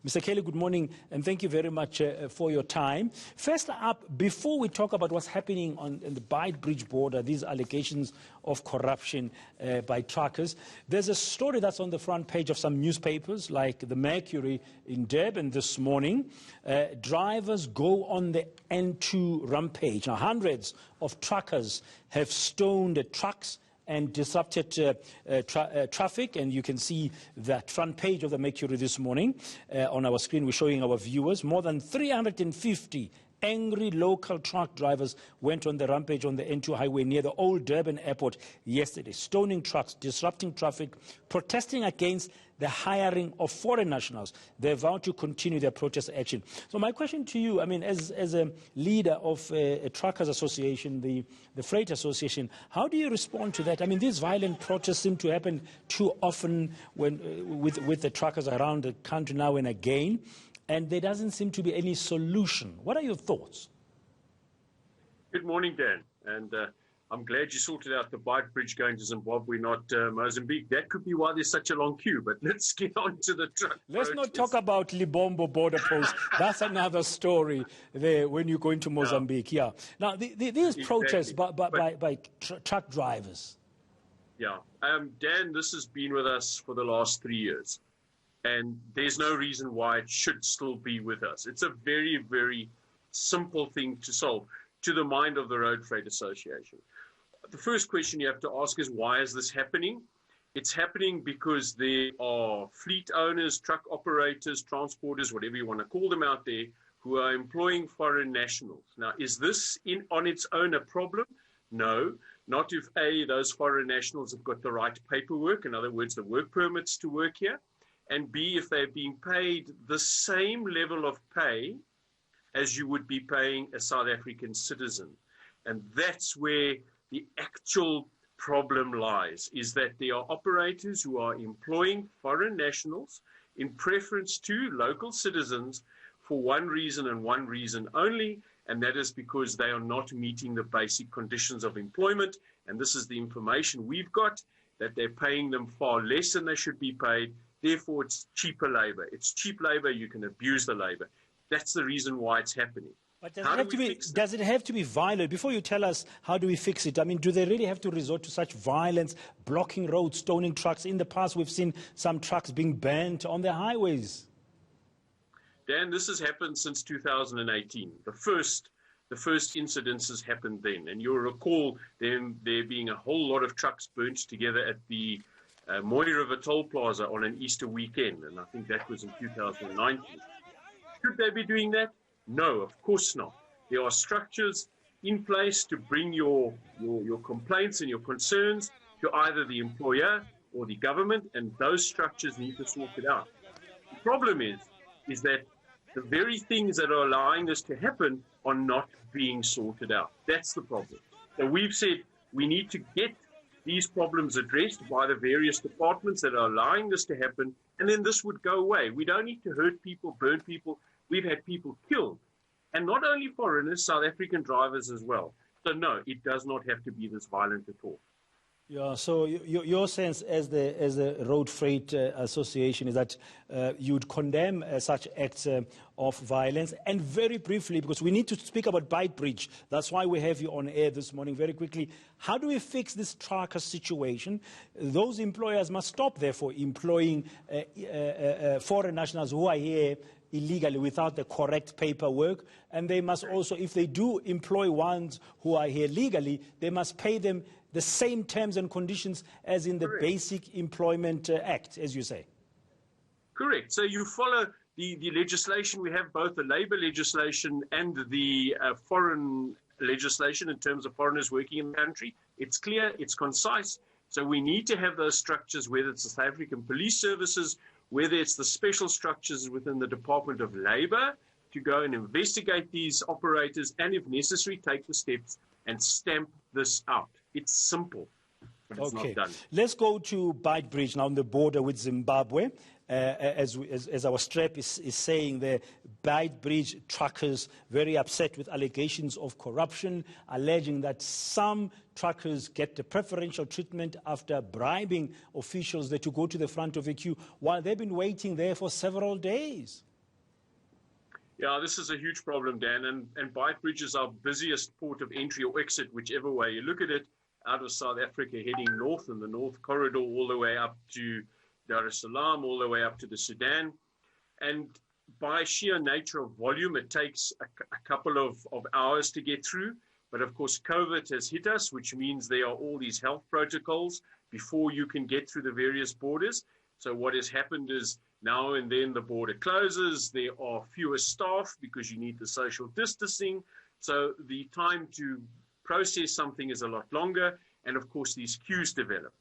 Mr. Kelly, good morning, and thank you very much for your time. First up, before we talk about what's happening on the Beitbridge border, these allegations of corruption by truckers, there's a story that's on the front page of some newspapers, like the Mercury in Durban this morning. Drivers go on the N2 rampage. Now, hundreds of truckers have stoned trucks and disrupted traffic, and you can see that front page of the Mercury this morning on our screen. We're showing our viewers. More than 350 angry local truck drivers went on the rampage on the N2 highway near the old Durban airport yesterday, stoning trucks, disrupting traffic, protesting against the hiring of foreign nationals. They vowed to continue their protest action. So my question to you, I mean, as a leader of a truckers association, the Freight Association, how do you respond to that? I mean, these violent protests seem to happen too often with the truckers around the country now and again, and there doesn't seem to be any solution. What are your thoughts? Good morning, Dan. And I'm glad you sorted out the Beitbridge going to Zimbabwe, not Mozambique. That could be why there's such a long queue. But let's get on to the truck. Let's not talk about Libombo border post. That's another story there when you go into Mozambique. Yeah. Now, these protests by truck drivers. Yeah. Dan, this has been with us for the last 3 years. And there's no reason why it should still be with us. It's a very, very simple thing to solve to the mind of the Road Freight Association. The first question you have to ask is, why is this happening? It's happening because there are fleet owners, truck operators, transporters, whatever you want to call them out there, who are employing foreign nationals. Now, is this on its own a problem? No, not if A, those foreign nationals have got the right paperwork, in other words, the work permits to work here, and B, if they're being paid the same level of pay as you would be paying a South African citizen. And that's where the actual problem lies, is that there are operators who are employing foreign nationals in preference to local citizens for one reason and one reason only, and that is because they are not meeting the basic conditions of employment. And this is the information we've got, that they're paying them far less than they should be paid. Therefore, it's cheaper labor. It's cheap labor. You can abuse the labor. That's the reason why it's happening. But does it have to be violent? Before you tell us how do we fix it, I mean, do they really have to resort to such violence, blocking roads, stoning trucks? In the past, we've seen some trucks being banned on the highways. Dan, this has happened since 2018. The first incidences happened then. And you'll recall there being a whole lot of trucks burnt together at the Mooi River Toll Plaza on an Easter weekend. And I think that was in 2019. Should they be doing that? No, of course not. There are structures in place to bring your complaints and your concerns to either the employer or the government, and those structures need to sort it out. The problem is that the very things that are allowing this to happen are not being sorted out. That's the problem. So we've said we need to get these problems addressed by the various departments that are allowing this to happen, and then this would go away. We don't need to hurt people, burn people. We've had people killed. And not only foreigners, South African drivers as well. So no, it does not have to be this violent at all. Yeah, so your sense as the Road Freight Association is that you'd condemn such acts of violence. And very briefly, because we need to speak about Beitbridge, that's why we have you on air this morning, very quickly. How do we fix this trucker situation? Those employers must stop, therefore, employing foreign nationals who are here illegally without the correct paperwork, and they must also, if they do employ ones who are here legally, they must pay them the same terms and conditions as in the Correct. Basic Employment Act, as you say. Correct. So you follow the legislation. We have both the labor legislation and the foreign legislation in terms of foreigners working in the country. It's clear, it's concise. So we need to have those structures, whether it's the South African Police Services, whether it's the special structures within the Department of Labour, to go and investigate these operators and, if necessary, take the steps and stamp this out. It's simple, but it's not done. Let's go to Beitbridge now on the border with Zimbabwe. As our strap is saying, the Beitbridge truckers very upset with allegations of corruption, alleging that some truckers get the preferential treatment after bribing officials there to go to the front of a queue while they've been waiting there for several days. Yeah, this is a huge problem, Dan, and Beitbridge is our busiest port of entry or exit, whichever way you look at it, out of South Africa, heading north in the North Corridor all the way up to Dar es Salaam, all the way up to the Sudan. And by sheer nature of volume, it takes a couple of hours to get through. But of course, COVID has hit us, which means there are all these health protocols before you can get through the various borders. So what has happened is now and then the border closes, there are fewer staff because you need the social distancing. So the time to process something is a lot longer. And of course, these queues develop.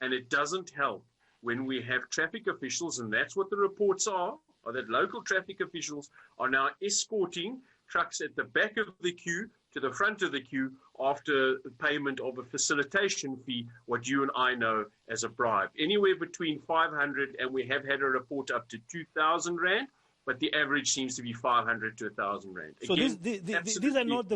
And it doesn't help when we have traffic officials, and that's what the reports are that local traffic officials are now escorting trucks at the back of the queue to the front of the queue after payment of a facilitation fee, what you and I know as a bribe. Anywhere between 500 and we have had a report up to 2,000 Rand, but the average seems to be 500 to 1,000 Rand. So Again, these are not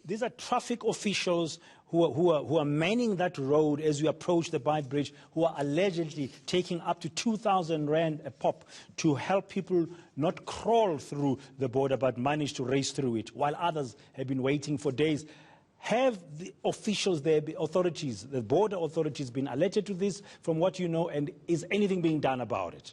these are traffic officials who are manning that road as you approach the Beitbridge, who are allegedly taking up to 2,000 Rand a pop to help people not crawl through the border but manage to race through it, while others have been waiting for days. Have the officials there, the authorities, the border authorities, been alerted to this from what you know, and is anything being done about it?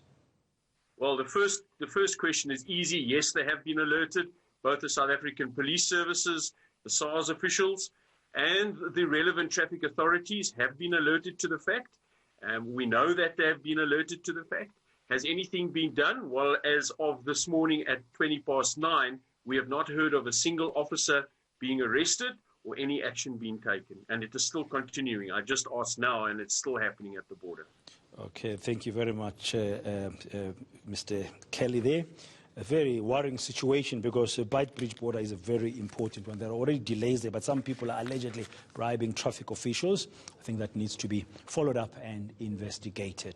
Well, the first question is easy. Yes, they have been alerted, both the South African Police Services, the SARS officials, and the relevant traffic authorities have been alerted to the fact. We know that they have been alerted to the fact. Has anything been done? Well, as of this morning at 9:20, we have not heard of a single officer being arrested or any action being taken. And it is still continuing. I just asked now, and it's still happening at the border. Okay, thank you very much, Mr. Kelly there. A very worrying situation because the Beitbridge border is a very important one. There are already delays there, but some people are allegedly bribing traffic officials. I think that needs to be followed up and investigated.